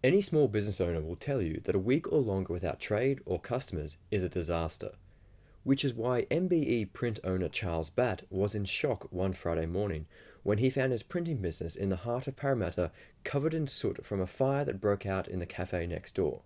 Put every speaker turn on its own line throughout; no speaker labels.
Any small business owner will tell you that a week or longer without trade or customers is a disaster, which is why MBE Print owner Charles Batt was in shock one Friday morning when he found his printing business in the heart of Parramatta covered in soot from a fire that broke out in the café next door.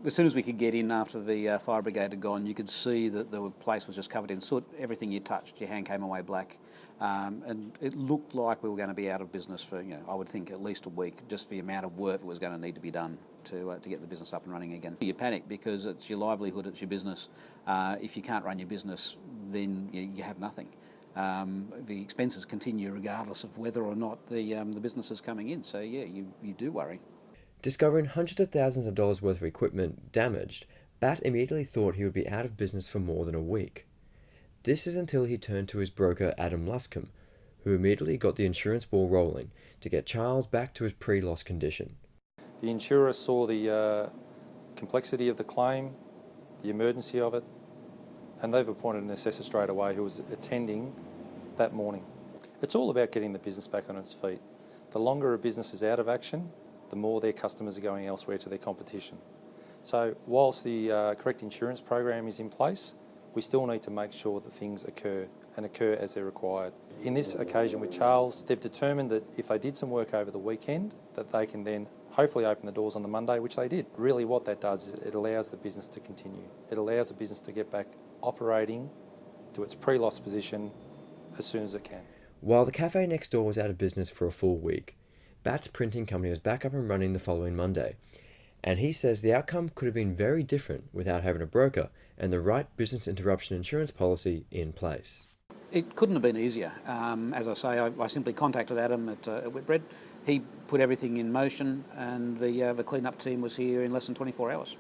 As soon as we could get in after the fire brigade had gone, you could see that the place was just covered in soot. Everything you touched, your hand came away black. And it looked like we were going to be out of business for, I would think at least a week, just for the amount of work that was going to need to be done to get the business up and running again. You panic because it's your livelihood, it's your business. If you can't run your business, then you have nothing. The expenses continue regardless of whether or not the business is coming in. So yeah, you do worry.
Discovering hundreds of thousands of dollars worth of equipment damaged, Batt immediately thought he would be out of business for more than a week. This is until he turned to his broker Adam Luscombe, who immediately got the insurance ball rolling to get Charles back to his pre-loss condition.
The insurer saw the complexity of the claim, the emergency of it, and they've appointed an assessor straight away who was attending that morning. It's all about getting the business back on its feet. The longer a business is out of action, the more their customers are going elsewhere to their competition. So whilst the correct insurance program is in place, we still need to make sure that things occur and occur as they're required. In this occasion with Charles, they've determined that if they did some work over the weekend, that they can then hopefully open the doors on the Monday, which they did. Really what that does is it allows the business to continue. It allows the business to get back operating to its pre-loss position as soon as it can.
While the cafe next door was out of business for a full week, Batt's printing company was back up and running the following Monday, and he says the outcome could have been very different without having a broker and the right business interruption insurance policy in place.
It couldn't have been easier. As I say, I simply contacted Adam at Whitbread. He put everything in motion, and the clean-up team was here in less than 24 hours.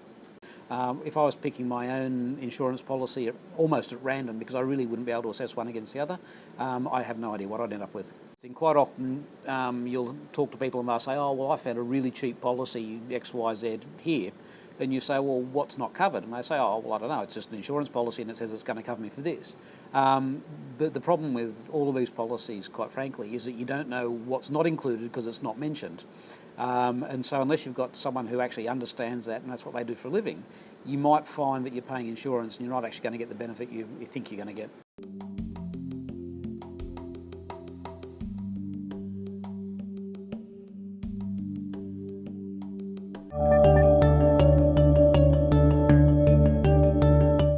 If I was picking my own insurance policy almost at random, because I really wouldn't be able to assess one against the other, I have no idea what I'd end up with. And quite often you'll talk to people and they'll say, oh, well, I found a really cheap policy, XYZ here. And you say, well, what's not covered? And they say, oh, well, I don't know, it's just an insurance policy and it says it's going to cover me for this. But the problem with all of these policies, quite frankly, is that you don't know what's not included because it's not mentioned. And so unless you've got someone who actually understands that and that's what they do for a living, you might find that you're paying insurance and you're not actually going to get the benefit you think you're going to get.